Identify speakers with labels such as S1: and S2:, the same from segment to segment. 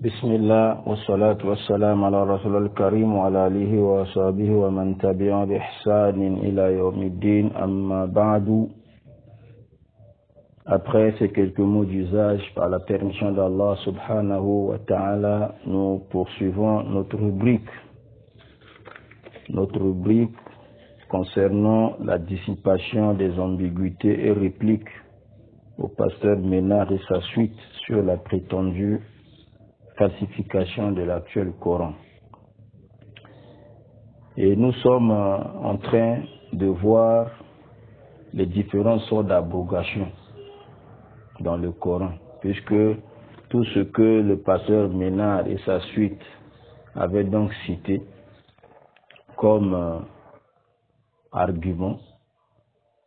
S1: بسم الله والصلاة والسلام على رسول الكريم وعلى آله وصحبه ومن تبعهم بإحسان إلى يوم الدين أما بعد. Après ces quelques mots d'usage, par la permission d'Allah subhanahu wa ta'ala, nous poursuivons notre rubrique concernant la dissipation des ambiguïtés et répliques au pasteur Ménard et sa suite sur la prétendue falsification de l'actuel Coran. Et nous sommes en train de voir les différentes sortes d'abrogations dans le Coran, puisque tout ce que le pasteur Ménard et sa suite avaient donc cité comme argument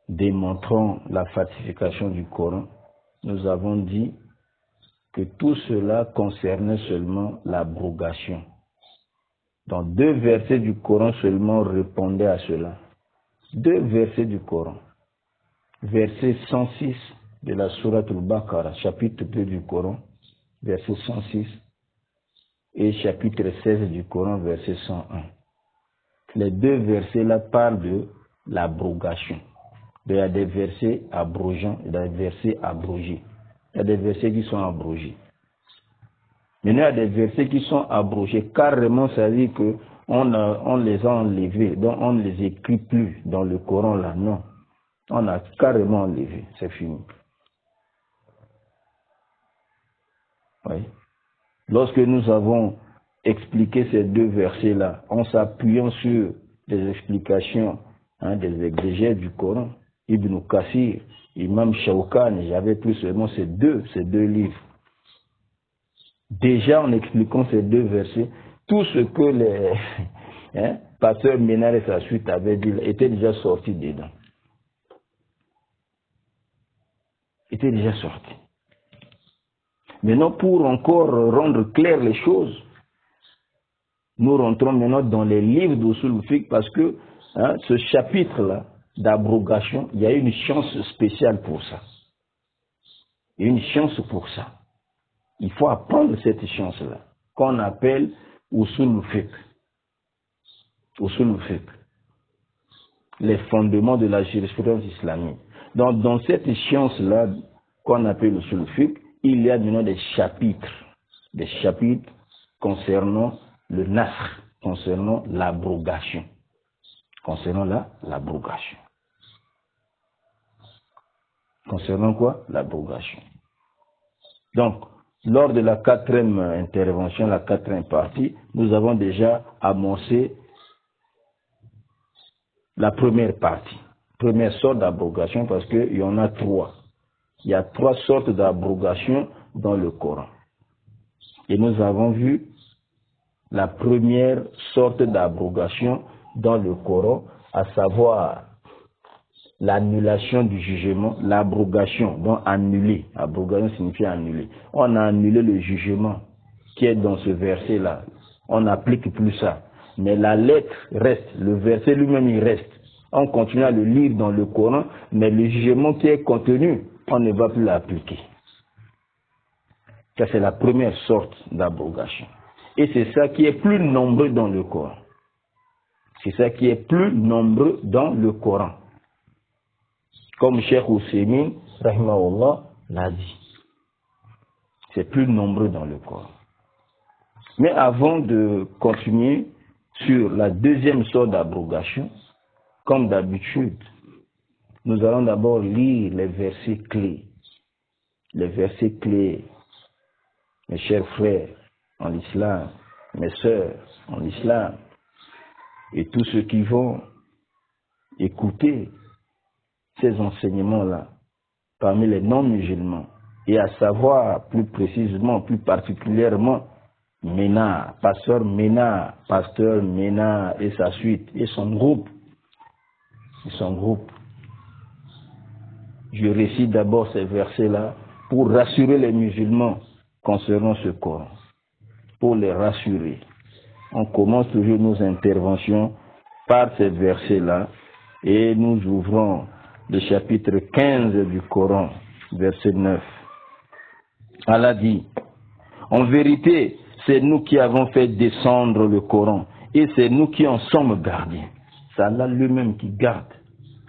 S1: démontrant la falsification du Coran, nous avons dit que tout cela concernait seulement l'abrogation. Donc 2 versets du Coran seulement répondaient à cela. 2 versets du Coran. Verset 106 de la Sourate al-Baqarah, chapitre 2 du Coran, verset 106, et chapitre 16 du Coran, verset 101. Les 2 versets-là parlent de l'abrogation. Il y a des versets abrogeants et des versets abrogés. Il y a des versets qui sont abrogés. Maintenant, il y a des versets qui sont abrogés. Carrément, ça veut dire qu'on les a enlevés. Donc, on ne les écrit plus dans le Coran là. Non. On a carrément enlevé. C'est fini. Oui. Lorsque nous avons expliqué ces 2 versets-là, en s'appuyant sur des explications des exégètes du Coran, Ibn Kathir, Imam Shawkani, j'avais pris seulement ces deux livres. Déjà en expliquant ces 2 versets, tout ce que les pasteurs Ménard et sa suite avaient dit était déjà sorti dedans. Était déjà sorti. Maintenant, pour encore rendre claires les choses, nous rentrons maintenant dans les livres d'Usul Fiqh parce que ce chapitre-là d'abrogation, il y a une chance spéciale pour ça. Il y a une chance pour ça. Il faut apprendre cette chance-là, qu'on appelle Usul Fiqh. Usul Fiqh. Les fondements de la jurisprudence islamique. Donc, dans cette science-là, qu'on appelle Usul Fiqh, il y a maintenant des chapitres concernant le nasr, concernant l'abrogation. Concernant l'abrogation. Concernant quoi? L'abrogation. Donc, lors de la 4e intervention, la 4e partie, nous avons déjà amorcé la première partie. Première sorte d'abrogation parce qu'il y en a 3. Il y a 3 sortes d'abrogation dans le Coran. Et nous avons vu la première sorte d'abrogation dans le Coran, à savoir l'annulation du jugement, l'abrogation, donc annuler. Abrogation signifie annuler. On a annulé le jugement qui est dans ce verset-là. On n'applique plus ça. Mais la lettre reste, le verset lui-même il reste. On continue à le lire dans le Coran, mais le jugement qui est contenu, on ne va plus l'appliquer. Ça, c'est la première sorte d'abrogation. Et c'est ça qui est plus nombreux dans le Coran. C'est ça qui est plus nombreux dans le Coran. Comme Cheikh Oussemin, rahimahullah, l'a dit. C'est plus nombreux dans le Coran. Mais avant de continuer sur la 2e sorte d'abrogation, comme d'habitude, nous allons d'abord lire les versets clés. Les versets clés, mes chers frères en l'islam, mes sœurs en l'islam, et tous ceux qui vont écouter ces enseignements-là parmi les non-musulmans, et à savoir plus précisément, plus particulièrement, Ménard, pasteur Ménard et sa suite, et son groupe. Je récite d'abord ces versets-là pour rassurer les musulmans concernant ce Coran, pour les rassurer. On commence toujours nos interventions par ces versets-là et nous ouvrons le chapitre 15 du Coran, verset 9. Allah dit: En vérité, c'est nous qui avons fait descendre le Coran et c'est nous qui en sommes gardiens. C'est Allah lui-même qui garde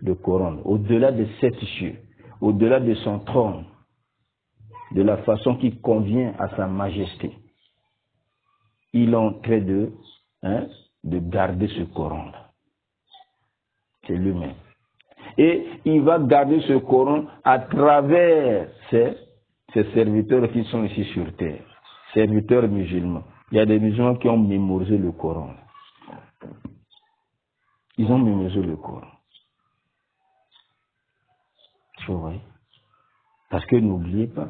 S1: le Coran, au-delà de sept cieux, au-delà de son trône, de la façon qui convient à sa majesté. Il est en train de garder ce Coran-là. C'est lui-même. Et il va garder ce Coran à travers ces serviteurs qui sont ici sur terre, serviteurs musulmans. Il y a des musulmans qui ont mémorisé le Coran. Ils ont mémorisé le Coran. Vous voyez? Parce que n'oubliez pas,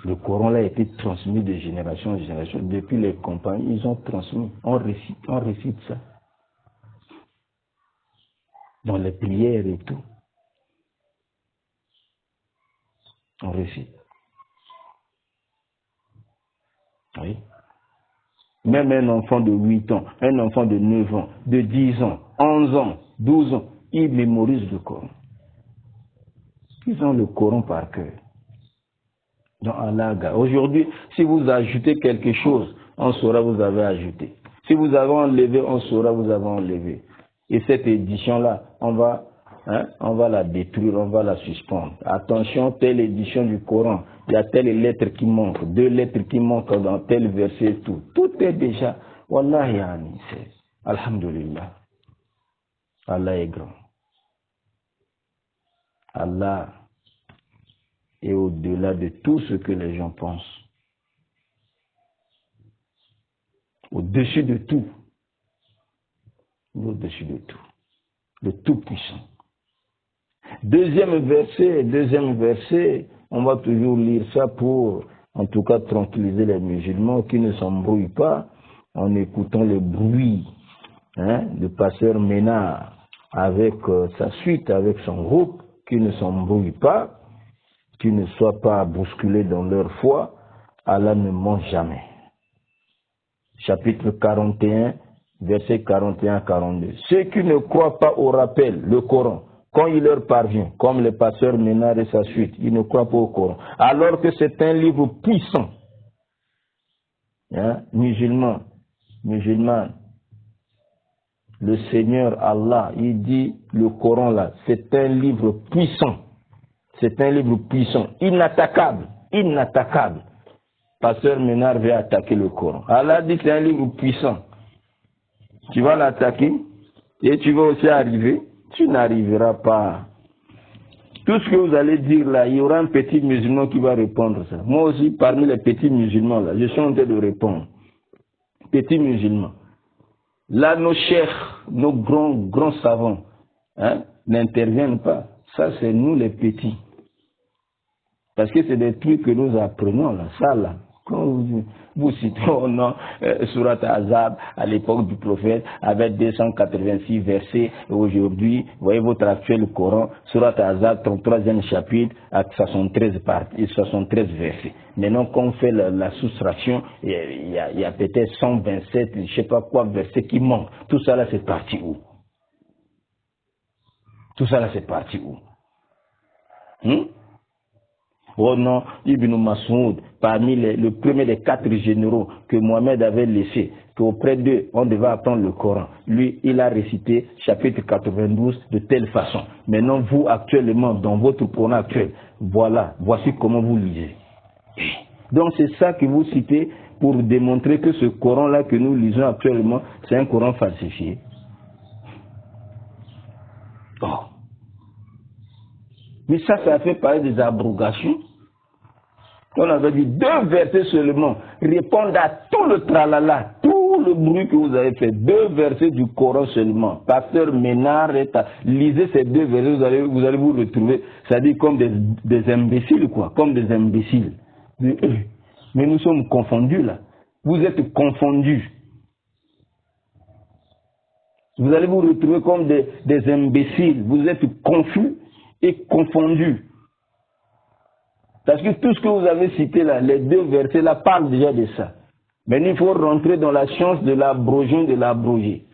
S1: le Coran là a été transmis de génération en génération. Depuis les compagnies, ils ont transmis. On récite ça. Dans les prières et tout. On récite. Oui. Même un enfant de 8 ans, un enfant de 9 ans, de 10 ans, 11 ans, 12 ans, ils mémorisent le Coran. Ils ont le Coran par cœur. Dans Allah. Aujourd'hui, si vous ajoutez quelque chose, on saura vous avez ajouté. Si vous avez enlevé, on saura vous avez enlevé. Et cette édition-là, on va la détruire, on va la suspendre. Attention, telle édition du Coran, il y a telle lettre qui manque, 2 lettres qui manquent dans tel verset, tout. Tout est déjà, Wallahi yani, c'est, alhamdulillah. Allah est grand. Allah est au-delà de tout ce que les gens pensent. Au-dessus de tout. Au-dessus de tout. Le Tout-Puissant. Deuxième verset, on va toujours lire ça pour, en tout cas, tranquilliser les musulmans qui ne s'embrouillent pas en écoutant le bruit de pasteur Ménard avec sa suite, avec son groupe, qui ne s'embrouillent pas, qui ne soient pas bousculés dans leur foi. Allah ne ment jamais. Chapitre 41, versets 41 à 42. Ceux qui ne croient pas au rappel, le Coran, quand il leur parvient, comme le pasteur Ménard et sa suite, ils ne croient pas au Coran, alors que c'est un livre puissant. Musulman, le Seigneur Allah, il dit, le Coran là, c'est un livre puissant. C'est un livre puissant, inattaquable. Pasteur Ménard veut attaquer le Coran. Allah dit que c'est un livre puissant. Tu vas l'attaquer et tu vas aussi arriver. Tu n'arriveras pas. Tout ce que vous allez dire là, il y aura un petit musulman qui va répondre ça. Moi aussi, parmi les petits musulmans là, je suis en train de répondre. Petits musulmans. Là, nos chers, nos grands savants n'interviennent pas. Ça, c'est nous les petits. Parce que c'est des trucs que nous apprenons là. Ça là. Quand vous citez au nom Surat Azab à l'époque du prophète avec 286 versets, aujourd'hui, voyez votre actuel Coran, Surat Azab, 33e chapitre, à 73 versets. Maintenant, quand on fait la soustraction, il y a peut-être 127, je ne sais pas quoi, versets qui manquent. Tout ça là, c'est parti où? Tout ça là, c'est parti où? Oh non, Ibn Mas'ud, parmi le premier des 4 généraux que Mohamed avait laissé, qu'auprès d'eux, on devait apprendre le Coran. Lui, il a récité chapitre 92 de telle façon. Maintenant, vous, actuellement, dans votre Coran actuel, voici comment vous lisez. Donc, c'est ça que vous citez pour démontrer que ce Coran-là que nous lisons actuellement, c'est un Coran falsifié. Oh. Mais ça fait parler des abrogations. On avait dit 2 versets seulement répondent à tout le tralala, tout le bruit que vous avez fait. 2 versets du Coran seulement. Pasteur Ménard, lisez ces 2 versets, vous allez vous retrouver, c'est-à-dire comme des imbéciles, quoi, comme des imbéciles. Mais nous sommes confondus là. Vous êtes confondus. Vous allez vous retrouver comme des imbéciles. Vous êtes confus et confondus. Parce que tout ce que vous avez cité là, les 2 versets là, parlent déjà de ça. Mais il faut rentrer dans la science de l'abroger, de l'abroger.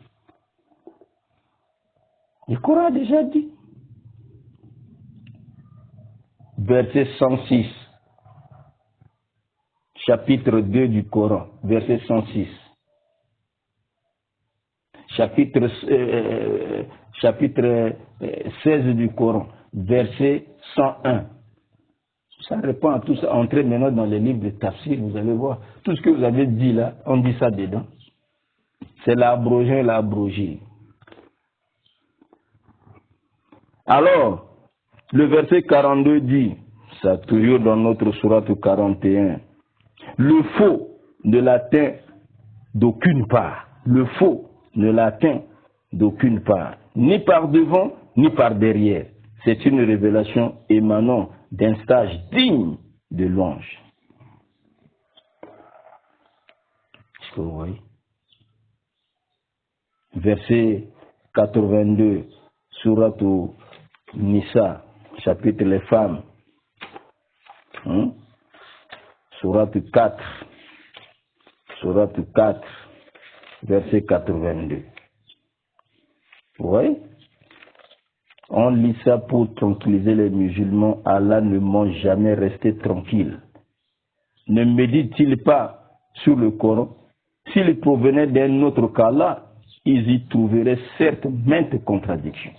S1: Le Coran a déjà dit. Verset 106. chapitre 2 du Coran, verset 106. Chapitre 16 du Coran, verset 101. Ça répond à tout ça. Entrez maintenant dans les livres de tafsir, vous allez voir. Tout ce que vous avez dit là, on dit ça dedans. C'est l'abrogé et l'abrogé. Alors, le verset 42 dit, ça toujours dans notre sourate 41, le faux ne l'atteint d'aucune part. Le faux ne l'atteint d'aucune part, ni par devant, ni par derrière. C'est une révélation émanant d'un stage digne de l'ange. Est-ce que vous voyez? Verset 82, sourate Nisa, chapitre les femmes. Sourate 4, verset 82. Vous voyez? On lit ça pour tranquilliser les musulmans. Allah ne mange jamais rester tranquille. Ne médite-t-il pas sur le Coran? S'il provenait d'un autre qu'Allah, ils y trouveraient certes maintes contradictions.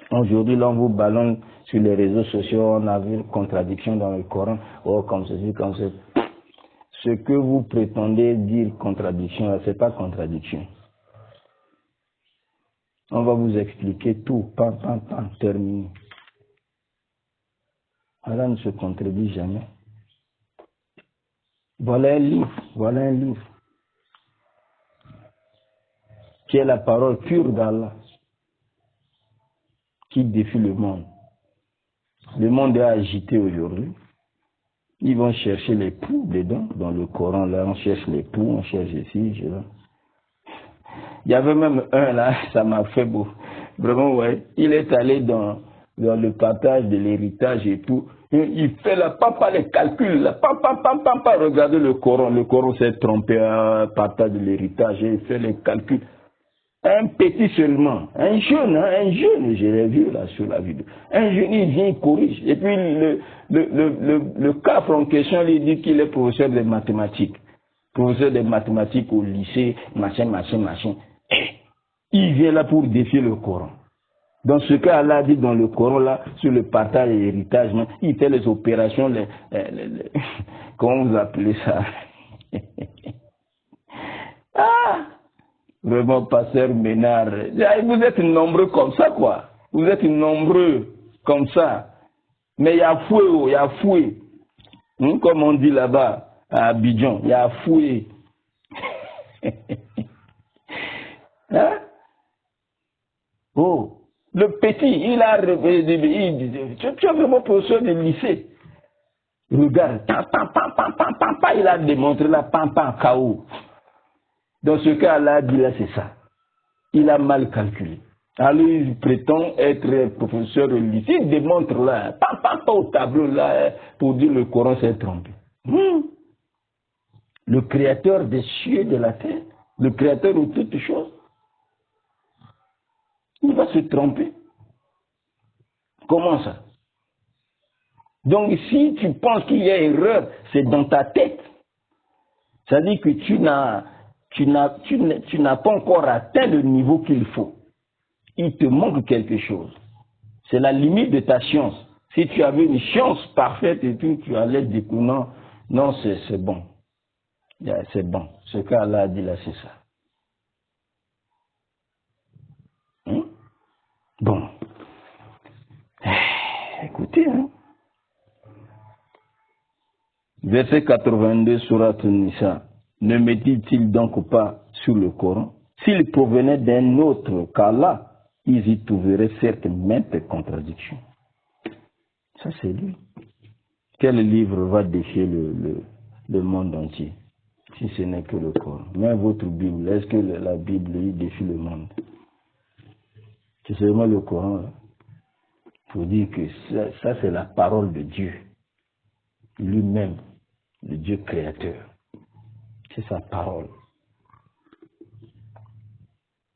S1: Aujourd'hui, là, on vous ballonne sur les réseaux sociaux, on a vu une contradiction dans le Coran. Oh, comme ceci, comme ça. Ce que vous prétendez dire contradiction, ce n'est pas contradiction. On va vous expliquer tout, terminé. Allah ne se contredit jamais. Voilà un livre, qui est la parole pure d'Allah, qui défie le monde. Le monde est agité aujourd'hui. Ils vont chercher les poux dedans, dans le Coran, là, on cherche les poux, on cherche ici, là. Il y avait même un là, ça m'a fait beau. Vraiment, ouais. Il est allé dans le partage de l'héritage et tout. Il fait là, papa les calculs, là, papa, regardez le Coran. Le Coran s'est trompé à partage de l'héritage et il fait les calculs. Un petit seulement, un jeune, je l'ai vu là sur la vidéo. Un jeune, il vient, il corrige. Et puis le CAF en question, il dit qu'il est professeur de mathématiques. Professeur de mathématiques au lycée, machin. Il vient là pour défier le Coran. Dans ce cas, Allah dit dans le Coran, là, sur le partage et l'héritage, il fait les opérations, comment vous appelez ça? Vraiment, pasteur Ménard, vous êtes nombreux comme ça, quoi. Vous êtes nombreux comme ça. Mais il y a fouet. Comme on dit là-bas, à Abidjan, il y a fouet. Hein? Oh, le petit, tu as vraiment professeur de lycée. Regarde, il a démontré la KO. Dans ce cas, Allah dit là, c'est ça. Il a mal calculé. Alors, il prétend être professeur de lycée. Il démontre là, pas au tableau là, pour dire le Coran s'est trompé. Le créateur des cieux et de la terre, le créateur de toutes choses, il va se tromper. Comment ça? Donc, si tu penses qu'il y a erreur, c'est dans ta tête. Ça dit que tu n'as pas encore atteint le niveau qu'il faut. Il te manque quelque chose. C'est la limite de ta science. Si tu avais une science parfaite et tout, tu allais dire non, c'est bon. C'est bon. Ce qu'Allah a dit là, c'est ça. Bon. Écoutez, Verset 82, sourate Nisa. Ne médite-t-il donc pas sur le Coran? S'il provenait d'un autre qu'Allah, ils y trouveraient certes maintes contradictions. Ça, c'est lui. Quel livre va défier le monde entier, si ce n'est que le Coran? Même votre Bible, est-ce que la Bible il défie le monde? C'est seulement le Coran. Pour dire que ça c'est la parole de Dieu. Lui-même, le Dieu créateur. C'est sa parole.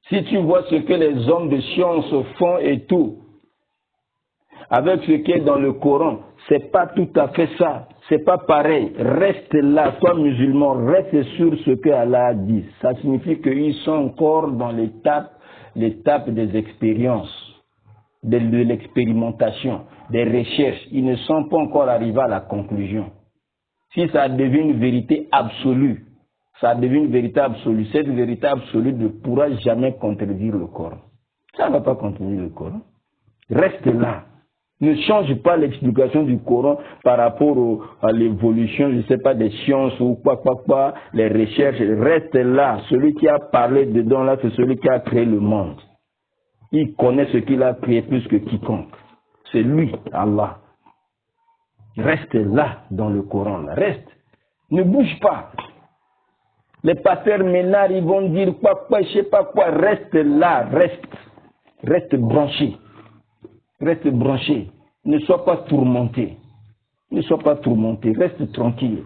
S1: Si tu vois ce que les hommes de science font et tout, avec ce qui est dans le Coran, c'est pas tout à fait ça. c'est pas pareil. Reste là, toi musulman, reste sur ce que Allah a dit. Ça signifie qu'ils sont encore dans l'étape des expériences, de l'expérimentation, des recherches. Ils ne sont pas encore arrivés à la conclusion. Si ça devient une vérité absolue, cette vérité absolue ne pourra jamais contredire le Coran. Ça ne va pas contredire le Coran. Reste là. Ne change pas l'explication du Coran par rapport à l'évolution, je ne sais pas, des sciences ou quoi, les recherches. Reste là. Celui qui a parlé dedans là, c'est celui qui a créé le monde. Il connaît ce qu'il a créé plus que quiconque. C'est lui, Allah. Reste là dans le Coran. Là. Reste. Ne bouge pas. Les pasteurs ménards, ils vont dire quoi, je sais pas quoi. Reste là, reste. Reste branché. Reste branché. Ne sois pas tourmenté. Ne sois pas tourmenté. Reste tranquille.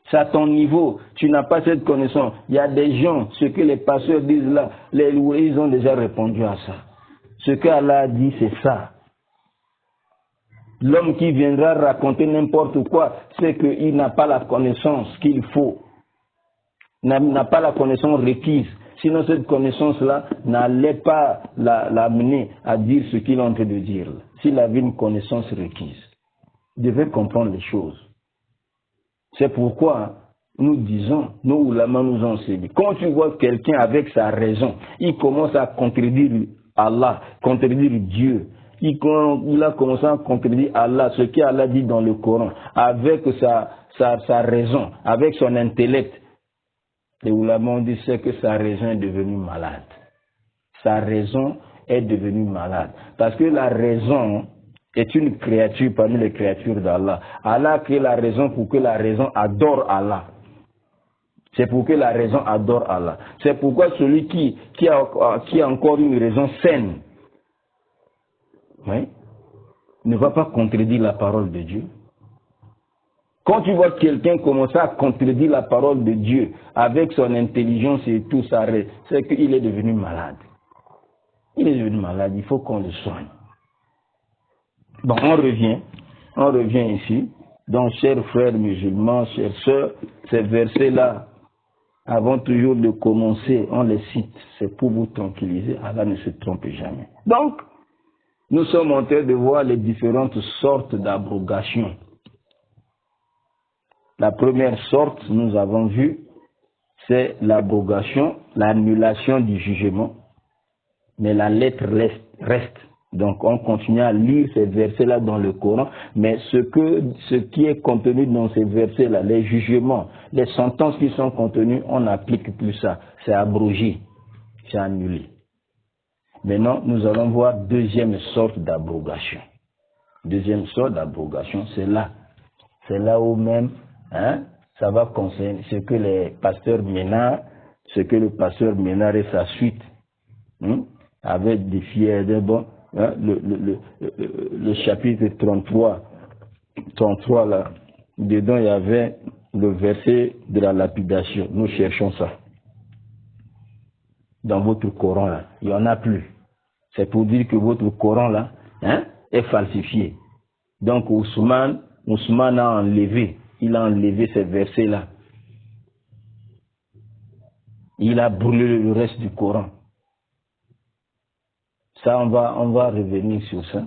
S1: C'est à ton niveau. Tu n'as pas cette connaissance. Il y a des gens, ce que les pasteurs disent là, ils ont déjà répondu à ça. Ce qu'Allah a dit, c'est ça. L'homme qui viendra raconter n'importe quoi, c'est qu'il n'a pas la connaissance qu'il faut. N'a pas la connaissance requise. Sinon, cette connaissance-là n'allait pas l'amener à dire ce qu'il est en train de dire. S'il avait une connaissance requise, il devait comprendre les choses. C'est pourquoi nous disons, nous ulama nous enseignons, quand tu vois quelqu'un avec sa raison, il commence à contredire Allah, contredire Dieu, il a commencé à contredire Allah, ce qu'Allah dit dans le Coran, avec sa raison, avec son intellect. Les ulama ont dit c'est que sa raison est devenue malade. Sa raison est devenue malade. Parce que la raison est une créature parmi les créatures d'Allah. Allah a créé la raison pour que la raison adore Allah. C'est pour que la raison adore Allah. C'est pourquoi celui qui a encore une raison saine, oui, ne va pas contredire la parole de Dieu. Quand tu vois quelqu'un commencer à contredire la parole de Dieu avec son intelligence et tout ça, c'est qu'il est devenu malade. Il est devenu malade, il faut qu'on le soigne. Bon, on revient ici. Donc, chers frères musulmans, chères sœurs, ces versets-là, avant toujours de commencer, on les cite. C'est pour vous tranquilliser. Allah ne se trompe jamais. Donc, nous sommes en train de voir les différentes sortes d'abrogation. La première sorte, nous avons vu, c'est l'abrogation, l'annulation du jugement. Mais la lettre reste. Donc on continue à lire ces versets-là dans le Coran, mais ce qui est contenu dans ces versets-là, les jugements, les sentences qui sont contenues, on n'applique plus ça. C'est abrogé, c'est annulé. Maintenant, nous allons voir deuxième sorte d'abrogation. Deuxième sorte d'abrogation, c'est là. C'est là où même, ça va concerner ce que les pasteurs Ménard, et sa suite, avec des fiers de bon, le chapitre 33 là, dedans il y avait le verset de la lapidation. Nous cherchons ça. Dans votre Coran là, il n'y en a plus. C'est pour dire que votre Coran là, est falsifié. Donc Ousmane a enlevé, il a enlevé ces versets là. Il a brûlé le reste du Coran. Ça, on va revenir sur ça.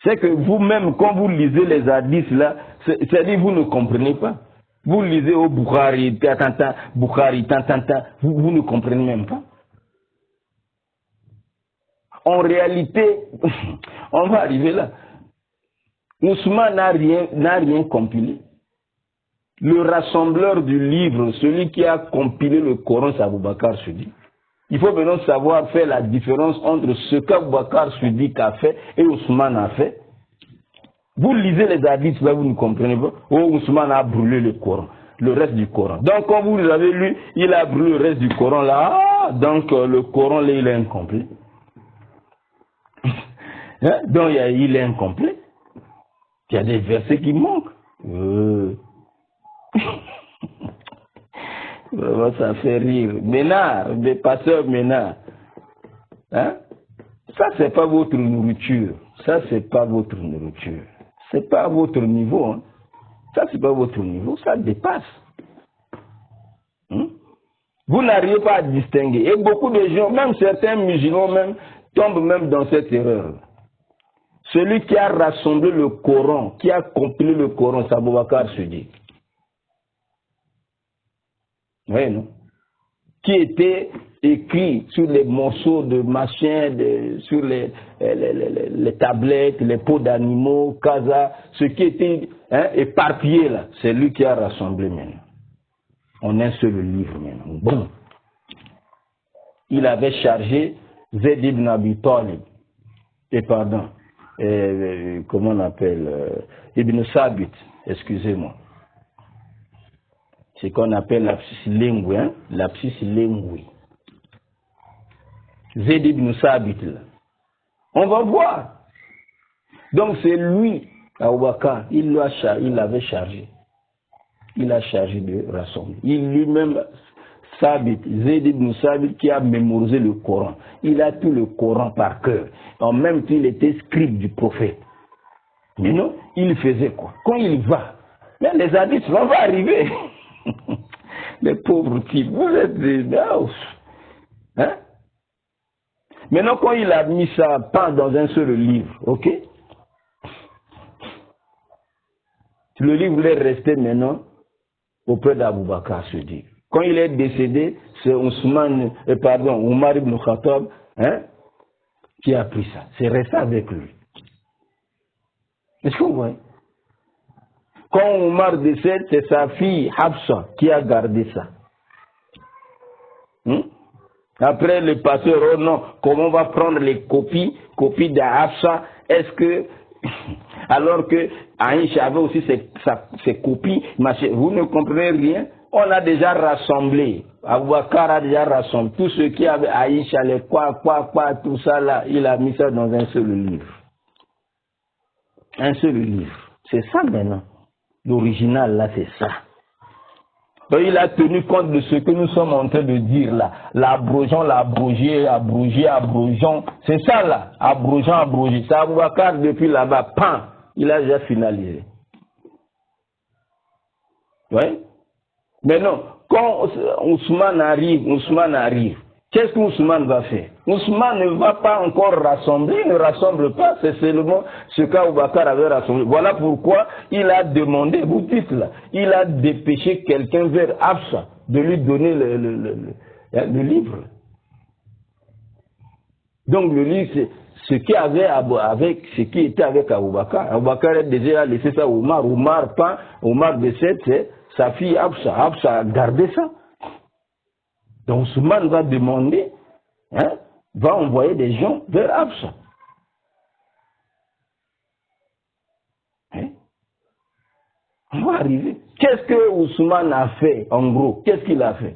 S1: C'est que vous-même, quand vous lisez les hadiths là, c'est-à-dire vous ne comprenez pas. Vous lisez au Bukhari, vous ne comprenez même pas. En réalité, on va arriver là. Ousmane n'a rien compilé. Le rassembleur du livre, celui qui a compilé le Coran, c'est Aboubacar Sudi. Il faut maintenant savoir faire la différence entre ce qu'Aboubacar Sudi a fait et Ousmane a fait. Vous lisez les hadiths, là vous ne comprenez pas. Oh, Ousmane a brûlé le Coran, le reste du Coran. Donc quand vous l'avez lu, il a brûlé le reste du Coran là. Donc le Coran là, il est incomplet. Donc il est incomplet. Il y a des versets qui manquent. Ça fait rire. Ménard, des pasteurs Ménard. Ça, c'est pas votre nourriture. Ça, c'est pas votre nourriture. C'est pas à votre niveau. Hein. Ça, c'est pas votre niveau. Ça dépasse. Vous n'arrivez pas à distinguer. Et beaucoup de gens, même certains musulmans, même, tombent même dans cette erreur. Celui qui a rassemblé le Coran, qui a compilé le Coran, c'est Abou Bakr Siddiq. Oui, non? Qui était écrit sur les morceaux de machin, sur les tablettes, les peaux d'animaux, casa, ce qui était éparpillé là, c'est lui qui a rassemblé maintenant. On a un seul livre maintenant. Bon. Il avait chargé Zayd ibn Abi Talib, et pardon, comment on appelle, Ibn Sabit, excusez-moi. C'est qu'on appelle l'apsis lingue, hein? L'apsis lingue. Zayd ibn Sabit, là. On va voir. Donc c'est lui, Abou Bakr, il l'avait chargé. Il a chargé de rassembler. Il lui-même, Sabit, Zayd ibn Sabit, qui a mémorisé le Coran. Il a tout le Coran par cœur. En même temps, il était scribe du prophète. Mais non, il faisait quoi? Quand il va, mais les hadiths vont arriver. Les pauvres types, vous êtes des naufs. Hein? Maintenant, quand il a mis ça pas dans un seul livre, ok? Le livre est resté maintenant auprès d'Abou Bakr Siddiq. Quand il est décédé, c'est Omar ibn Khattab, hein, qui a pris ça. C'est resté avec lui. Est-ce que vous voyez? Quand Omar décède, c'est sa fille Hafsa qui a gardé ça. Après, le pasteur, oh non, comment on va prendre les copies de Hafsa? Est-ce que, alors que Aïcha avait aussi ses copies, vous ne comprenez rien? On a déjà rassemblé, Abou Bakr a déjà rassemblé, tout ce qui avait Aïcha, les tout ça là, il a mis ça dans un seul livre. Un seul livre. C'est ça maintenant. L'original là, c'est ça. Donc, il a tenu compte de ce que nous sommes en train de dire là. L'abrogeant, abrogeant. C'est ça là. Abrogeant. C'est Abou Bakr depuis là-bas. Pan. Il a déjà finalisé. Oui. Mais non. Quand Ousmane arrive. Qu'est-ce qu'Ousmane va faire? Ousmane ne va pas encore rassembler, il ne rassemble pas, c'est seulement ce qu'Abou Bakr avait rassemblé. Voilà pourquoi il a demandé, vous dites là, il a dépêché quelqu'un vers Hafsa de lui donner le livre. Donc le livre, c'est ce qui était avec Abou Bakr. Abou Bakr a déjà laissé ça à Omar. Omar décède, c'est sa fille Hafsa. Hafsa a gardé ça. Donc Ousmane va demander, hein, va envoyer des gens vers Hafsa. Hein? On va arriver. Qu'est-ce que Ousmane a fait en gros? Qu'est-ce qu'il a fait?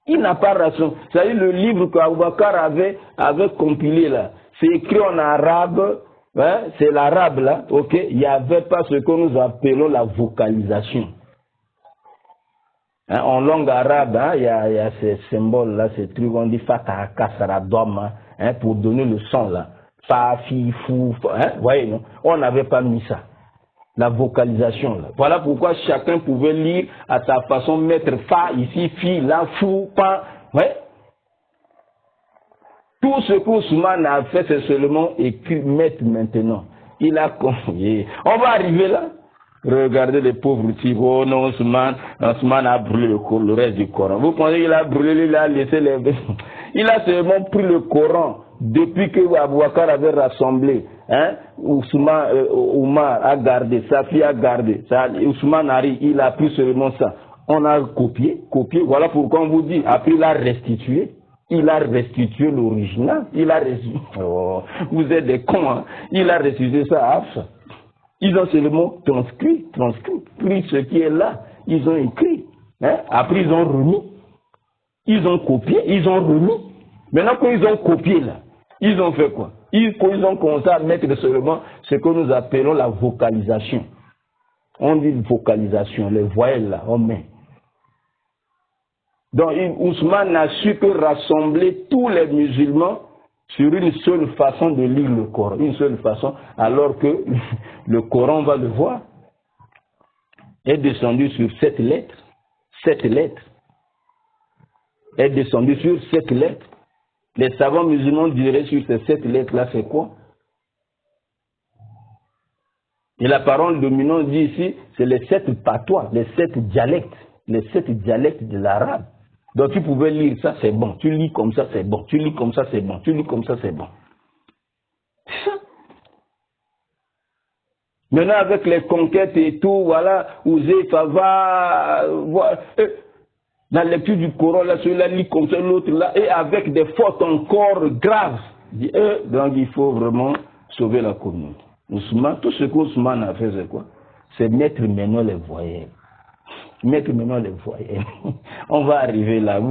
S1: Il n'a pas rassemblé. C'est-à-dire le livre qu'Abou Bakr avait compilé là, c'est écrit en arabe, hein, c'est l'arabe là, ok? Il n'y avait pas ce que nous appelons la vocalisation. Hein, en langue arabe, hein, il y a ces symboles là, ces trucs, on dit Fatah, Kasara, Doma, hein, pour donner le son là. Fa, fi, fou, hein, voyez, non? On n'avait pas mis ça. La vocalisation là. Voilà pourquoi chacun pouvait lire à sa façon, mettre fa ici, fi, là, fou, pa, ouais. Tout ce qu'Ousmane a fait, c'est seulement écrit, mettre maintenant. Il a confié. On va arriver là. Regardez les pauvres types. Oh non, Ousmane a brûlé le reste du Coran. Vous pensez qu'il a brûlé, il a laissé les... Il a seulement pris le Coran depuis que Abou Bakr avait rassemblé. Hein? Omar a gardé, sa fille a gardé. Ousmane arrive, il a pris seulement ça. On a copié. Voilà pourquoi on vous dit. Après, il a restitué. Il a restitué l'original. Oh, vous êtes des cons. Hein? Il a restitué ça à Hafsa. Ils ont seulement transcrit, pris ce qui est là. Ils ont écrit. Hein? Après, ils ont remis. Ils ont copié, ils ont remis. Maintenant, quand ils ont copié là, ils ont fait quoi? Ils ont commencé à mettre seulement ce que nous appelons la vocalisation. On dit vocalisation, les voyelles là, on met. Donc, Ousmane n'a su que rassembler tous les musulmans sur une seule façon de lire le Coran, une seule façon, alors que le Coran, on va le voir, est descendu sur 7 lettres. 7 lettres. Est descendu sur 7 lettres. Les savants musulmans diraient sur ces 7 lettres-là, c'est quoi? Et la parole dominante dit ici, c'est les 7 patois, les 7 dialectes de l'arabe. Donc tu pouvais lire ça, c'est bon. Tu lis comme ça, c'est bon. Tu lis comme ça, c'est bon. Tu lis comme ça, c'est bon. C'est ça. Maintenant, avec les conquêtes et tout, voilà, Ouzéfa va voir. Dans la lecture du Coran, là, celui-là lit comme ça, l'autre là, et avec des fautes encore graves. Donc il faut vraiment sauver la communauté. Ousmane, tout ce qu'Ousmane a fait, c'est quoi? C'est mettre maintenant les voyelles. Mettre maintenant les voyelles. On va arriver là.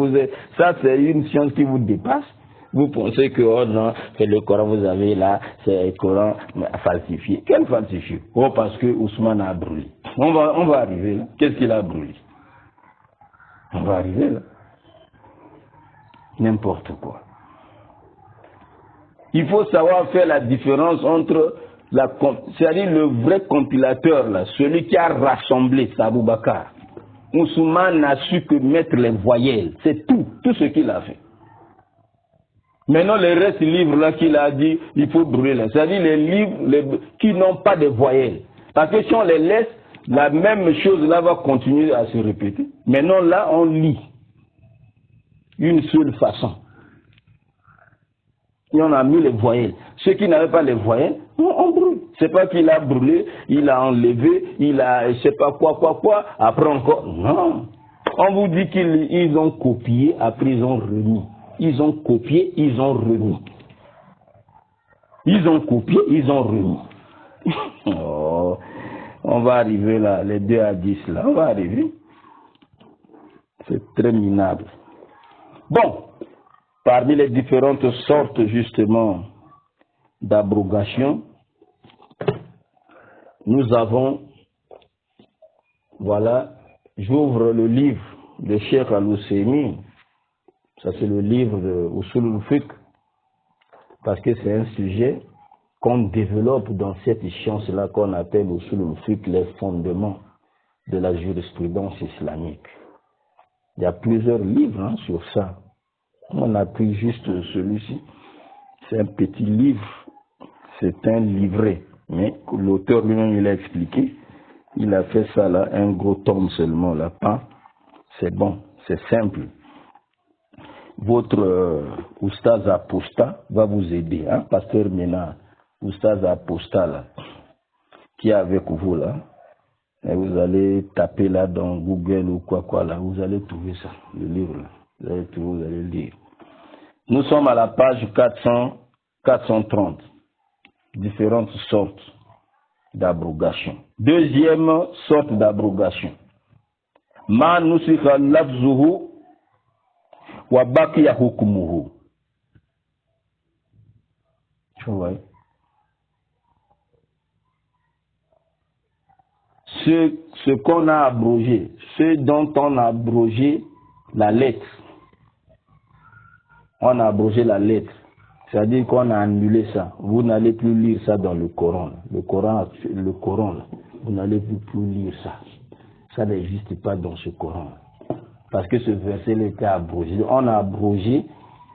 S1: Ça, c'est une science qui vous dépasse. Vous pensez que, oh non, c'est le Coran, vous avez là, c'est le Coran falsifié. Quel falsifié? Oh, parce que Ousmane a brûlé. On va arriver là. Qu'est-ce qu'il a brûlé? On va arriver là. N'importe quoi. Il faut savoir faire la différence entre c'est-à-dire le vrai compilateur, là, celui qui a rassemblé, c'est Abou Bakar. Ousmane n'a su que mettre les voyelles. C'est tout ce qu'il a fait. Maintenant, les restes livres là qu'il a dit, il faut brûler là. C'est-à-dire les livres qui n'ont pas de voyelles. Parce que si on les laisse, la même chose là va continuer à se répéter. Maintenant là, on lit une seule façon. Et on a mis les voyelles. Ceux qui n'avaient pas les voyelles, on brûle. C'est pas qu'il a brûlé, il a enlevé, il a je sais pas quoi, après encore. Non. On vous dit qu'ils ont copié, après ils ont remis. Ils ont copié, ils ont remis. Ils ont copié, ils ont remis. Oh, on va arriver là, les 2 à 10 là, on va arriver. C'est très minable. Bon, parmi les différentes sortes justement d'abrogation, nous avons, voilà, j'ouvre le livre de Cheikh Al-Ousseimi. Ça, c'est le livre de Usul al-Fiqh, parce que c'est un sujet qu'on développe dans cette science-là qu'on appelle Usul al-Fiqh, les fondements de la jurisprudence islamique. Il y a plusieurs livres sur ça. On a pris juste celui-ci. C'est un petit livre, c'est un livret, mais l'auteur lui-même, il a expliqué. Il a fait ça là, un gros tome seulement là, pas. C'est bon, c'est simple. Votre oustaz apostat va vous aider, hein, pasteur Ménard, oustaz apostat là, qui est avec vous là, et vous allez taper là dans Google ou quoi là, vous allez trouver ça, le livre là, vous allez trouver, vous allez lire. Nous sommes à la page 430, différentes sortes d'abrogation. Deuxième sorte d'abrogation. Ma nusikha lafzuhu wa baqiya hukmuhu. Tu vois? Ce qu'on a abrogé, ce dont on a abrogé la lettre. On a abrogé la lettre. C'est-à-dire qu'on a annulé ça. Vous n'allez plus lire ça dans le Coran. Le Coran, vous n'allez plus lire ça. Ça n'existe pas dans ce Coran. Parce que ce verset était abrogé. On a abrogé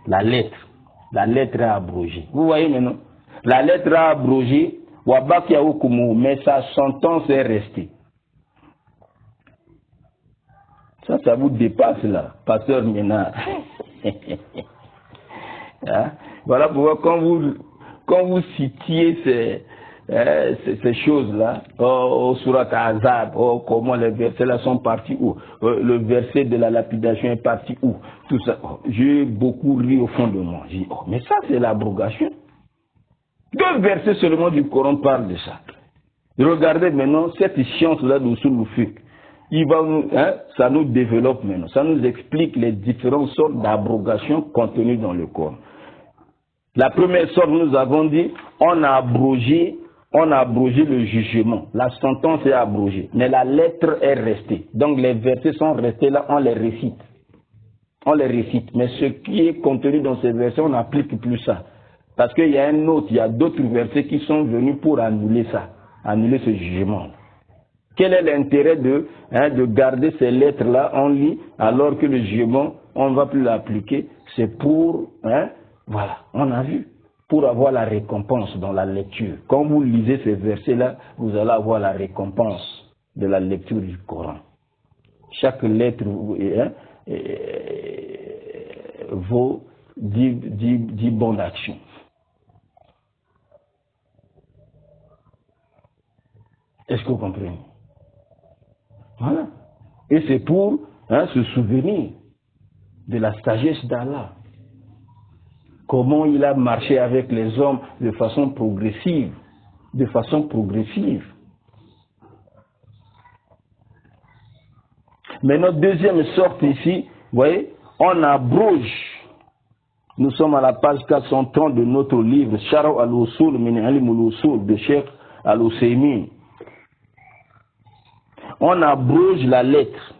S1: la lettre. La lettre est abrogée. Vous voyez maintenant? La lettre a abrogé, mais sa sentence est restée. Ça vous dépasse là, pasteur Ménard. Hein? Voilà pourquoi quand vous citiez ces choses-là, au Surat Azab, comment les versets là sont partis où, le verset de la lapidation est parti où, tout ça, j'ai beaucoup ri au fond de moi. J'ai dit, mais ça c'est l'abrogation. 2 versets seulement du Coran parlent de ça. Regardez maintenant cette science-là d'Usul al-Fiqh. Ça nous développe maintenant, ça nous explique les différentes sortes d'abrogation contenues dans le Coran. La première sorte, nous avons dit, on a abrogé le jugement. La sentence est abrogée, mais la lettre est restée. Donc les versets sont restés là, on les récite. On les récite, mais ce qui est contenu dans ces versets, on n'applique plus ça. Parce qu'il y a il y a d'autres versets qui sont venus pour annuler ça, annuler ce jugement. Quel est l'intérêt de garder ces lettres-là en lit alors que le jugement, on ne va plus l'appliquer? C'est pour, voilà, on a vu, pour avoir la récompense dans la lecture. Quand vous lisez ces versets-là, vous allez avoir la récompense de la lecture du Coran. Chaque lettre vaut 10 bonnes actions. Est-ce que vous comprenez? Voilà. Et c'est pour se souvenir de la sagesse d'Allah. Comment il a marché avec les hommes de façon progressive. De façon progressive. Mais notre deuxième sorte ici, vous voyez, on abroge. Nous sommes à la page 430 de notre livre, Sharh al-Usul min ilm al-Usul de Cheikh Al-Husaymin. On abroge la lettre.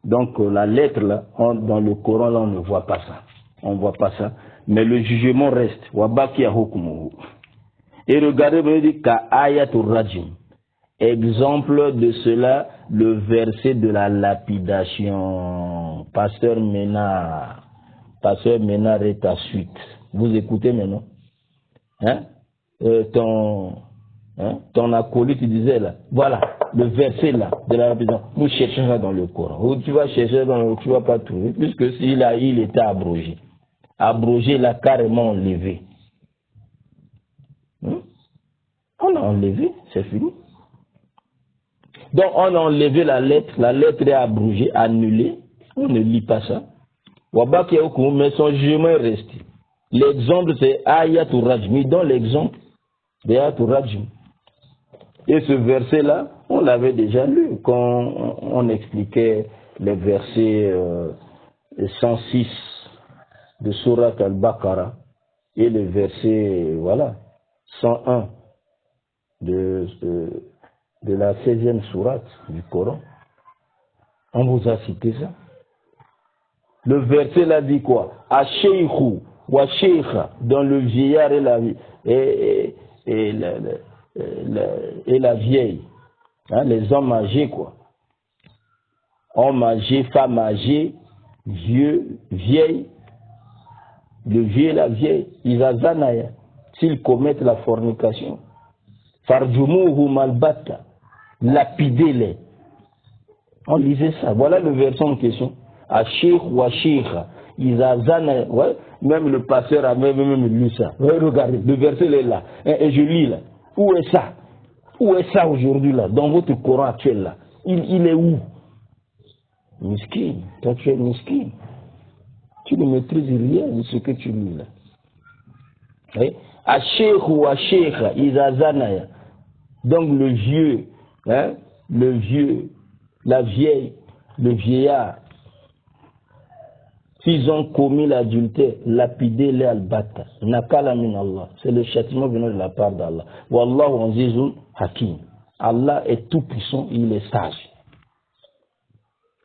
S1: Donc la lettre, là, dans le Coran, là, on ne voit pas ça. On ne voit pas ça. Mais le jugement reste. Et regardez, vous dites qu'ayatul rajim. Exemple de cela, le verset de la lapidation. Pasteur Ménard est à suite. Vous écoutez maintenant? Ton acolyte disait là, voilà, le verset là, de la lapidation. Nous cherchons ça dans le Coran. Où tu vas chercher tu vas pas trouver, puisque il était abrogé. Abrogé, là, carrément enlevé. On a enlevé, c'est fini. Donc on a enlevé la lettre est abrogée, annulée, on ne lit pas ça. Mais son jugement est resté. L'exemple c'est Ayatul Rajm, dans l'exemple d'Ayatul Rajm. Et ce verset-là, on l'avait déjà lu quand on expliquait les versets 106 de Surat al-Baqarah et le verset 101 de la 16e sourate du Coran. On vous a cité ça. Le verset là dit quoi? Asheikhu wa sheikha, dans le vieillard et la vieille. Les hommes âgés, quoi. Hommes âgés, femmes âgées, vieux, vieilles. Le vieux et la vieille. Izazanaya. S'ils commettent la fornication. Farjumuhu malbata. Lapidez-les. On lisait ça. Voilà le verset en question. Ashir wa shira. Izazanaya. Ouais. Même le pasteur a même lu ça. Ouais, regardez, le verset est là. Et je lis là. Où est ça? Où est ça aujourd'hui là? Dans votre Coran actuel là. Il est où? Miskin. Toi tu es miskin. Tu ne maîtrises rien de ce que tu lis là. Oui? Ashekh ou ashekha, izazanaya. Donc le vieux, la vieille, le vieillard, s'ils ont commis l'adultère, lapidez-les al-bata. Nakala min Allah. C'est le châtiment venant de la part d'Allah. Wallahu azizun hakim. Allah est tout puissant, il est sage.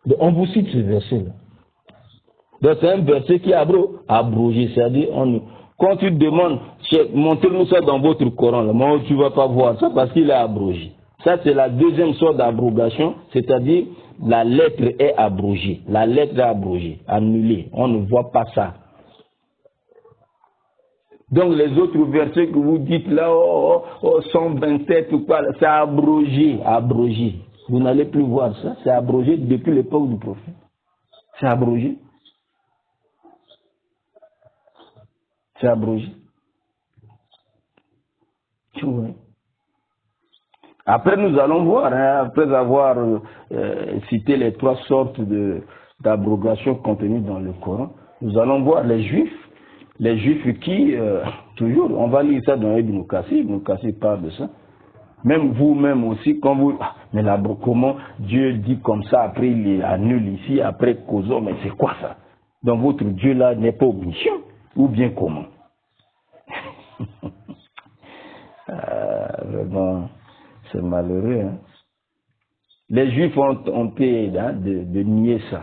S1: Donc, on vous cite ce verset-là. Donc c'est un verset qui est abrogé. C'est-à-dire, quand tu te demandes, montrez-nous ça dans votre Coran, là, moi, tu ne vas pas voir ça parce qu'il est abrogé. Ça, c'est la deuxième sorte d'abrogation, c'est-à-dire la lettre est abrogée. La lettre est abrogée, annulée. On ne voit pas ça. Donc les autres versets que vous dites là, 127 ou quoi, c'est abrogé, abrogé. Vous n'allez plus voir ça, c'est abrogé depuis l'époque du prophète. C'est abrogé. C'est abrogé. Ouais. Après, nous allons voir, après avoir cité les trois sortes d'abrogation contenues dans le Coran, nous allons voir les Juifs qui, toujours, on va lire ça dans Ibn Kassir parle de ça. Même vous-même aussi, quand vous, mais là, comment Dieu dit comme ça, après il annule ici, après Kozo, mais c'est quoi ça? Donc votre Dieu là n'est pas omniscient, ou bien comment? Vraiment, c'est malheureux. Hein? Les Juifs ont payé de nier ça.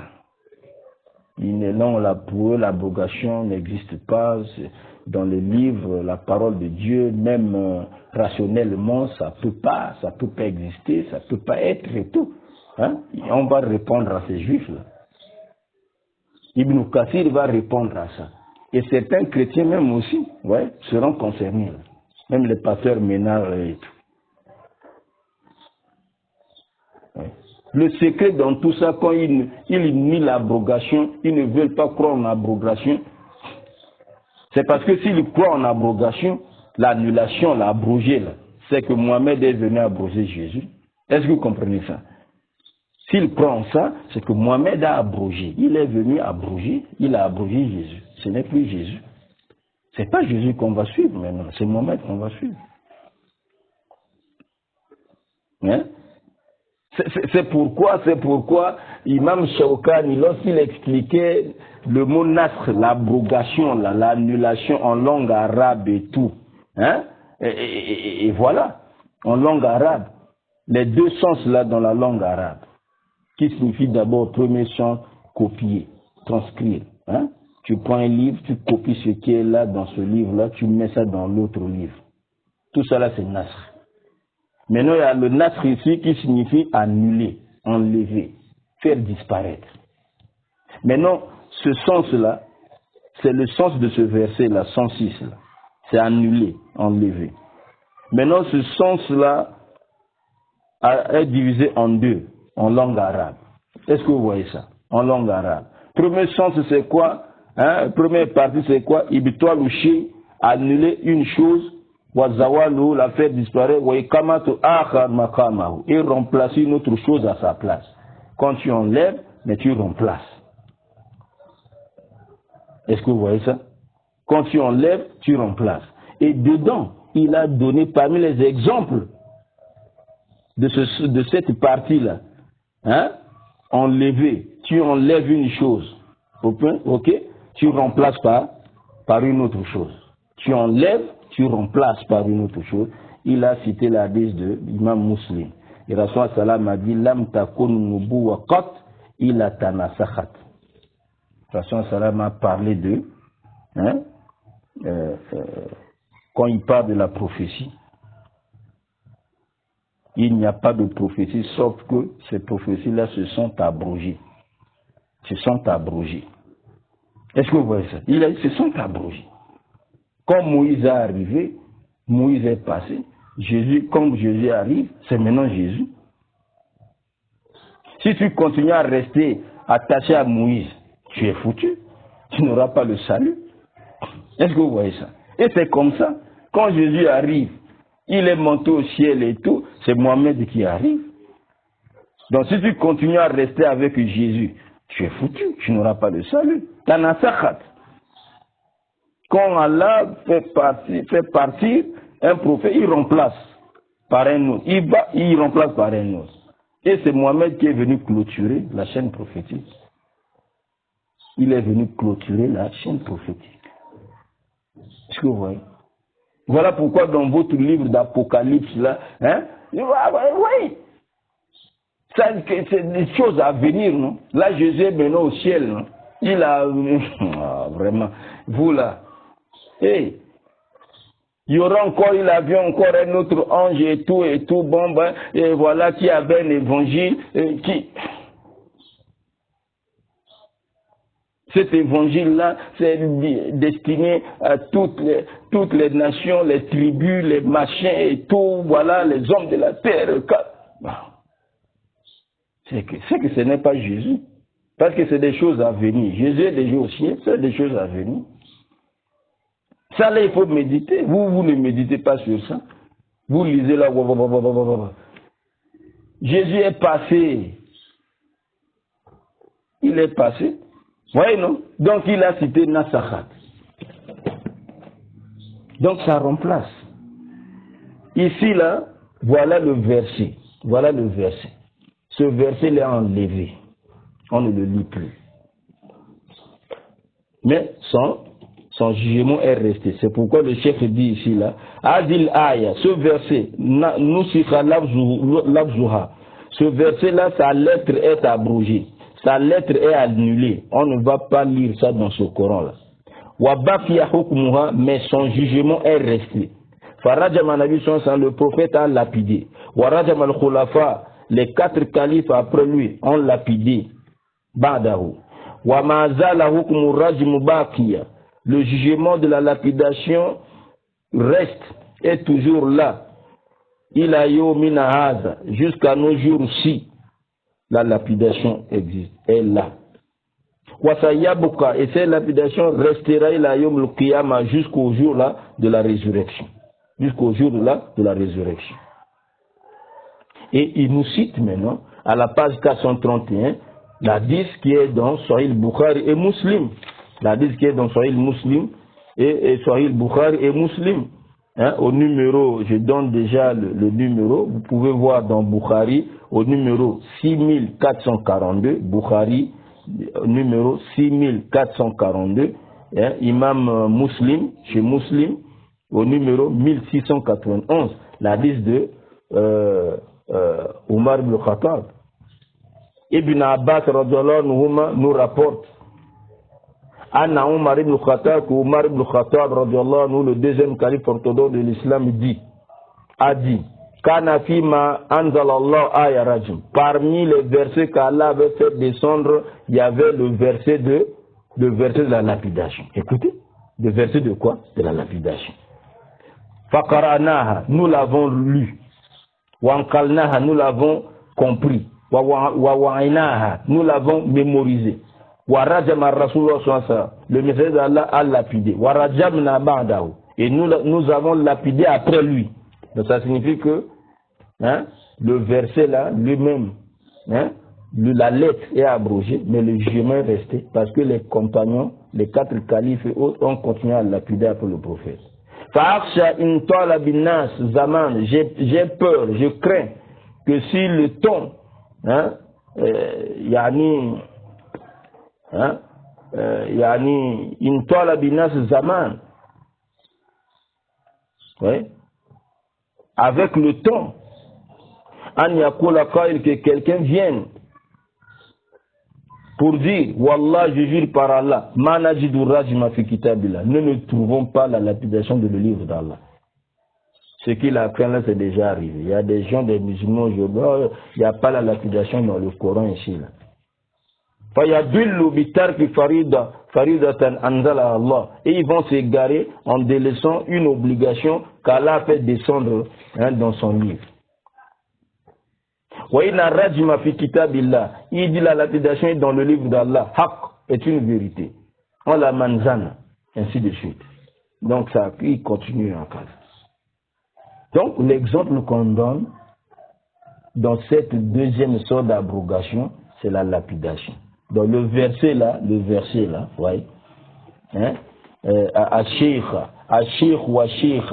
S1: Pour eux, l'abrogation n'existe pas. dans les livres, la parole de Dieu, même rationnellement, ça peut pas exister, ça peut pas être et tout. Hein? Et on va répondre à ces juifs-là. Ibn Kathir va répondre à ça. Et certains chrétiens même aussi, ouais, seront concernés. Là. Même les pasteurs Ménard et tout. Ouais. Le secret dans tout ça, quand ils nient l'abrogation, ils ne veulent pas croire en abrogation, c'est parce que s'ils croient en abrogation, l'annulation, l'abrogé, c'est que Mohamed est venu abroger Jésus. Est-ce que vous comprenez ça? S'ils croient en ça, c'est que Mohamed a abrogé. Il est venu abroger, il a abrogé Jésus. Ce n'est plus Jésus. Ce n'est pas Jésus qu'on va suivre maintenant, c'est Mohamed qu'on va suivre. Hein? C'est pourquoi Imam Shawkani, lorsqu'il expliquait le mot nasr, l'abrogation, l'annulation en langue arabe et tout, hein? Et voilà, en langue arabe, les deux sens là dans la langue arabe, qui signifie d'abord, premier sens, copier, transcrire. Hein? Tu prends un livre, tu copies ce qui est là dans ce livre-là, tu mets ça dans l'autre livre. Tout ça là, c'est nasr. Maintenant, il y a le nasr ici qui signifie annuler, enlever, faire disparaître. Maintenant, ce sens-là, c'est le sens de ce verset-là, 106. Là. C'est annuler, enlever. Maintenant, ce sens-là est divisé en deux, en langue arabe. Est-ce que vous voyez ça? En langue arabe. Premier sens, c'est quoi? Hein? Première partie, c'est quoi? Ibitoa louché, annuler une chose. Wazawalu, la faire disparaître, et remplacer une autre chose à sa place. Quand tu enlèves, mais tu remplaces. Est-ce que vous voyez ça? Quand tu enlèves, tu remplaces. Et dedans, il a donné parmi les exemples de cette partie-là. Hein? Enlever, tu enlèves une chose. Ok? Tu remplaces par une autre chose. Tu enlèves, tu remplaces par une autre chose. Il a cité l'hadith de l'imam Muslim. Et Rasul Salam a dit Lam takun nubuwa qat ila tanasakhat. Rasul Salam a parlé de quand il parle de la prophétie, il n'y a pas de prophétie sauf que ces prophéties-là se sont abrogées. Se sont abrogées. Est-ce que vous voyez ça? Ils se sont abrogées. Quand Moïse est arrivé, Moïse est passé. Quand Jésus arrive, c'est maintenant Jésus. Si tu continues à rester attaché à Moïse, tu es foutu. Tu n'auras pas le salut. Est-ce que vous voyez ça? Et c'est comme ça. Quand Jésus arrive, il est monté au ciel et tout, c'est Mohamed qui arrive. Donc si tu continues à rester avec Jésus, tu es foutu. Tu n'auras pas de salut. Tanasakhat. Quand Allah fait partir un prophète, il remplace par un autre. Il remplace par un autre. Et c'est Mohamed qui est venu clôturer la chaîne prophétique. Il est venu clôturer la chaîne prophétique. Est-ce que vous voyez? Voilà pourquoi dans votre livre d'Apocalypse, là, hein, oui, c'est des choses à venir, non? Là, Jésus est maintenant au ciel, non? Il a, vraiment, vous là, hey, il y aura encore, il avait encore un autre ange et tout, bon, ben, et voilà, qui avait un évangile, cet évangile-là, c'est destiné à toutes les nations, les tribus, les machins et tout, voilà, les hommes de la terre. C'est que ce n'est pas Jésus. Parce que c'est des choses à venir. Jésus est déjà au ciel, c'est des choses à venir. Ça là, il faut méditer. Vous ne méditez pas sur ça. Vous lisez là. Jésus est passé. Il est passé. Vous voyez, non? Donc il a cité Nasakhat. Donc ça remplace. Ici, là, voilà le verset. Voilà le verset. Ce verset l'est enlevé. On ne le lit plus. Mais son jugement est resté. C'est pourquoi le chef dit ici, là, Adil Aya, ce verset, Nusikha Labzuha, ce verset-là, sa lettre est abrogée. Sa lettre est annulée. On ne va pas lire ça dans ce Coran-là. Wa baqiya hukmuha, mais son jugement est resté. Farajama Nabi sallallahu, le prophète a lapidé. Wa rajama al-khulafa, les 4 califes après lui ont lapidé. Ba'dahu. Wa ma zala hukmu rajmu baqiya, le jugement de la lapidation reste, est toujours là. Ila yawmina hadha, jusqu'à nos jours-ci, la lapidation existe, est là. Wasayabuka, et cette lapidation restera ila yawm al-qiyamah, jusqu'au jour là de la résurrection. Jusqu'au jour là de la résurrection. Et il nous cite maintenant, à la page 431, l'hadith qui est dans Sahih Bukhari et Muslim. L'hadith qui est dans Sahih Muslim et Sahih Bukhari et Muslim. Hein, au numéro, je donne déjà le numéro, vous pouvez voir dans Bukhari, au numéro 6442, Bukhari, numéro 6442, hein, Imam Muslim, chez Muslim, au numéro 1691, l'hadith de Omar ibn Khattab. Ibn Abbas nous rapporte Anna Omar ibn Khattab, que Omar ibn Khattab, le deuxième calife orthodoxe de l'islam, a dit Kana fima anzalallah aya rajm. Parmi les versets qu'Allah avait fait descendre, il y avait le verset de la lapidation. Écoutez, le verset de quoi? De la lapidation. Faqara'naha, nous l'avons lu. Wanqalnaha, nous l'avons compris. Wa wa'inaha, nous l'avons mémorisé. Wa rajama Rasulullah sallallahu alayhi wa sallam, le messager d'Allah a lapidé. Wa rajamna ba'dahu, et nous avons lapidé après lui. Donc ça signifie que hein, le verset là lui-même, hein, la lettre est abrogée, mais le jugement est resté parce que les compagnons, les 4 califes et autres ont continué à lapider après le prophète. Fa'akhsha in tala bin nas zaman, j'ai peur, je crains que si le temps, hein, yani in tala bin nas zaman, oui, avec le temps, an yakula qail, que quelqu'un vienne pour dire Wallah, je jure par Allah, ma najidu rajma fi kitabillah, nous ne trouvons pas la lapidation de le livre d'Allah. Ce qu'il a craint là, c'est déjà arrivé. Il y a des gens, des musulmans aujourd'hui, il n'y a pas la lapidation dans le Coran ici là. Fayadullu bitarki faridatan anzala Allah, et ils vont s'égarer en délaissant une obligation qu'Allah fait descendre, hein, dans son livre. Wa inna rajma fi kitabillah, il dit la lapidation est dans le livre d'Allah, haq est une vérité. On la manzana, ainsi de suite. Donc ça, il continue en cas. Donc l'exemple qu'on donne dans cette deuxième sorte d'abrogation, c'est la lapidation. Dans le verset là, voyez, hein, à sheikh ou à sheikh,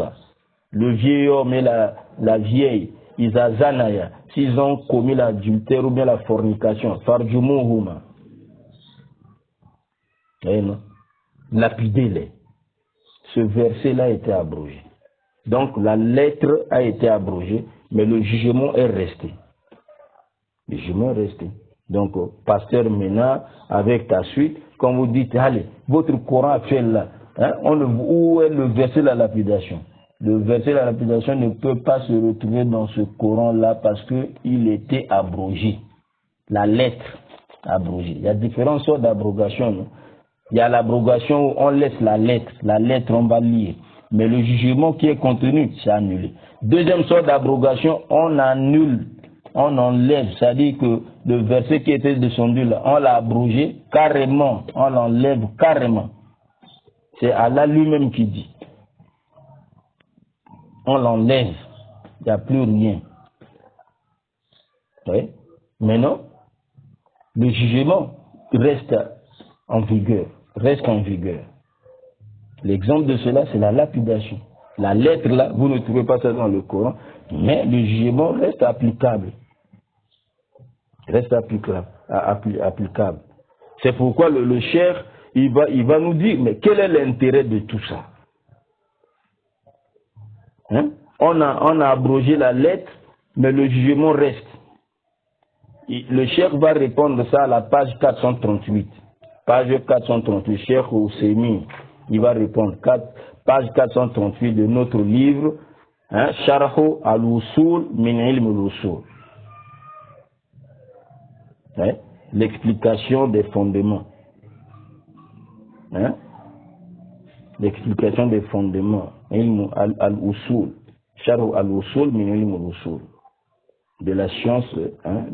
S1: le vieil homme et la vieille, ils azanaya, s'ils ont commis l'adultère ou bien la fornication, farjumuhuma, lapidez-les. Ce verset là a été abrogé. Donc la lettre a été abrogée, mais le jugement est resté. Le jugement est resté. Donc, pasteur Mena, avec ta suite, quand vous dites, allez, votre Coran actuel là, hein, où est le verset de la lapidation? Le verset de la lapidation ne peut pas se retrouver dans ce Coran là parce qu'il était abrogé. La lettre abrogée. Il y a différentes sortes d'abrogation. Non? Il y a l'abrogation où on laisse la lettre on va lire. Mais le jugement qui est contenu, c'est annulé. Deuxième sorte d'abrogation, on annule. On enlève, c'est-à-dire que le verset qui était descendu là, on l'a abrogé carrément, on l'enlève carrément. C'est Allah lui-même qui dit. On l'enlève, il n'y a plus rien. Oui. Mais non, le jugement reste en vigueur, L'exemple de cela, c'est la lapidation. La lettre là, vous ne trouvez pas ça dans le Coran, mais le jugement reste applicable. Applicable. C'est pourquoi le cheikh, il va nous dire, mais quel est l'intérêt de tout ça? Hein? On a abrogé la lettre, mais le jugement reste. Le cheikh va répondre ça à la page 438. Page 438, Cheikh Ousseini, Il va répondre. Page 438 de notre livre, hein, Sharhu al-Usul min ilm al-Usul. Hein? L'explication des fondements. Hein? L'explication des fondements. Ilm al-Usul. Sharhu al-Usul min ilm al-Usul. De la science, hein,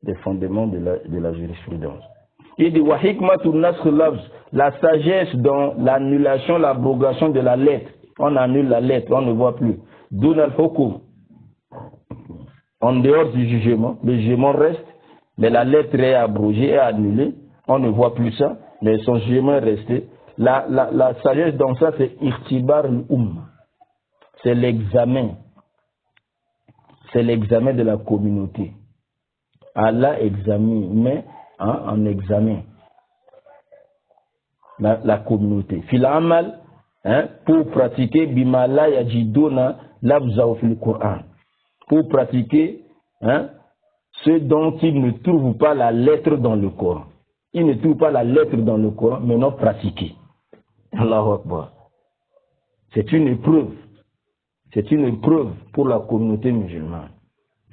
S1: des fondements de la jurisprudence. Il dit wa hikmatu nasr lafz, la sagesse dans l'annulation, l'abrogation de la lettre. On annule la lettre, on ne voit plus. Dun al-hukum, en dehors du jugement, le jugement reste, mais la lettre est abrogée, est annulée, on ne voit plus ça, mais son jugement est resté. La sagesse dans ça, c'est irtibar al-umma, c'est l'examen. C'est l'examen de la communauté. Allah examine, mais en examen la communauté. Fil amal, hein, pour pratiquer bimala yajiduna labzaw fil Coran. Pour pratiquer, hein, ce dont ils ne trouvent pas la lettre dans le Coran. Ils ne trouvent pas la lettre dans le Coran, mais non pratiquer. Allahu Akbar. C'est une épreuve. C'est une épreuve pour la communauté musulmane.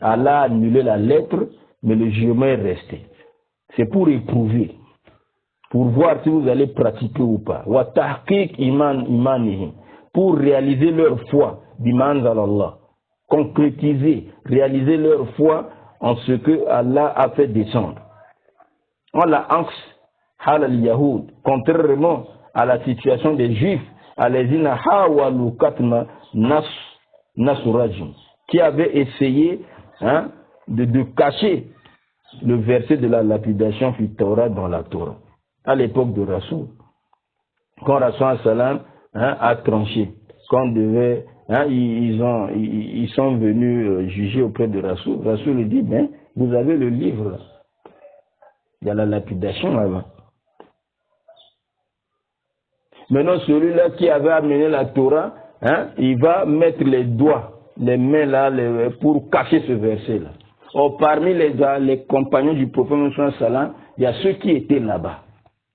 S1: Allah a annulé la lettre, mais le jugement est resté. C'est pour éprouver, pour voir si vous allez pratiquer ou pas. Wa tahqiq imanihim, pour réaliser leur foi, bimanzal Allah, concrétiser, réaliser leur foi en ce que Allah a fait descendre. On la anx hal al-yahoud, contrairement à la situation des Juifs, alezina hawalu katma nasurajim, qui avaient essayé, hein, de cacher le verset de la lapidation fi Torah dans la Torah. À l'époque de Rasoul, quand Rasoul salam, hein, a tranché, quand devait, hein, ils sont venus juger auprès de Rasoul. Rasoul lui dit, ben, vous avez le livre là. Il y a la lapidation là-bas. Maintenant, celui-là qui avait amené la Torah, hein, il va mettre les doigts, les mains là, pour cacher ce verset-là. Or, parmi les compagnons du prophète Mohammed sallam, il y a ceux qui étaient là-bas,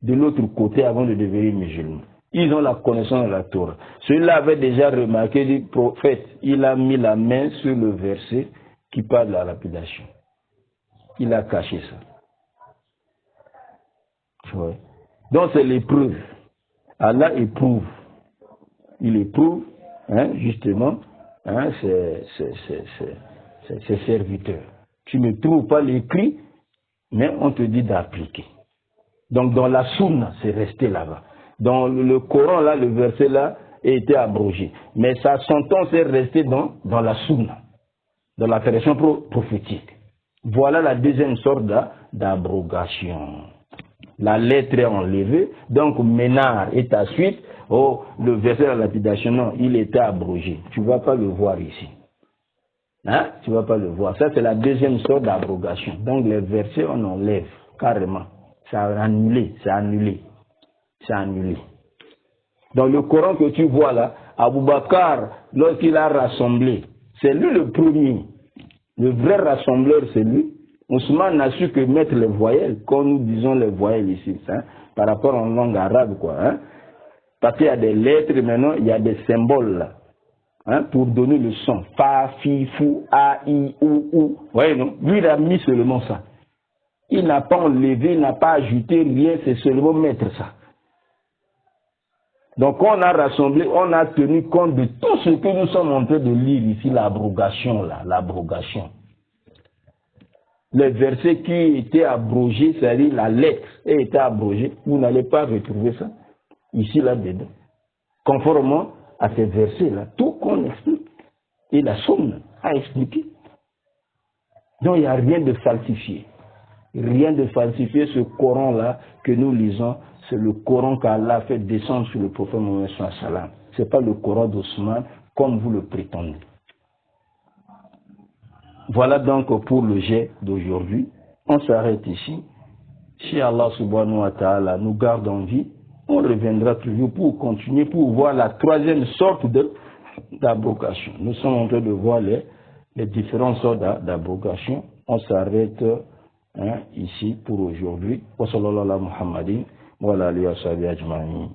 S1: de l'autre côté, avant de devenir musulmans. Ils ont la connaissance de la Torah. Celui-là avait déjà remarqué le prophète, il a mis la main sur le verset qui parle de la lapidation. Il a caché ça. Ouais. Donc, c'est l'épreuve. Allah éprouve. Il éprouve, hein, justement, hein, ses serviteurs. Tu ne trouves pas l'écrit, mais on te dit d'appliquer. Donc dans la sunna, c'est resté là-bas. Dans le Coran, là, le verset là, a été abrogé. Mais sa sentence est restée dans la sunna, dans la tradition prophétique. Voilà la deuxième sorte d'abrogation. La lettre est enlevée, donc Ménard est à suite. Oh, le verset de la lapidation, non, il était abrogé. Tu ne vas pas le voir ici. Hein? Tu ne vas pas le voir. Ça, c'est la deuxième sorte d'abrogation. Donc, les versets, on enlève carrément. C'est annulé, c'est annulé. C'est annulé. Dans le Coran que tu vois là, Abou Bakr, lorsqu'il a rassemblé, c'est lui le premier. Le vrai rassembleur, c'est lui. Ousmane n'a su que mettre les voyelles, comme nous disons les voyelles ici, hein, par rapport en langue arabe, quoi. Hein. Parce qu'il y a des lettres, maintenant, il y a des symboles là. Hein, pour donner le son. Fa, fi, fou, a, i, ou. Voyez, non? Lui, il a mis seulement ça. Il n'a pas enlevé, il n'a pas ajouté rien, c'est seulement mettre ça. Donc, on a rassemblé, on a tenu compte de tout ce que nous sommes en train de lire ici, l'abrogation, là, l'abrogation. Les versets qui étaient abrogés, c'est-à-dire la lettre a été abrogée, vous n'allez pas retrouver ça ici, là-dedans. Conformément à ces versets-là, tout qu'on explique, et la Sunna a expliqué. Donc il n'y a rien de falsifié. Rien de falsifié, ce Coran-là que nous lisons, c'est le Coran qu'Allah a fait descendre sur le prophète Mohammed sallallahu alayhi wa sallam. Ce n'est pas le Coran d'Ousmane comme vous le prétendez. Voilà donc pour le jet d'aujourd'hui. On s'arrête ici. Si Allah subhanahu wa ta'ala nous garde en vie, on reviendra toujours pour continuer, pour voir la troisième sorte d'abrogation. Nous sommes en train de voir les différentes sortes d'abrogation. On s'arrête ici pour aujourd'hui. Wa sallallahu ala Muhammadin wa ala alihi wa sahbihi ajma'in.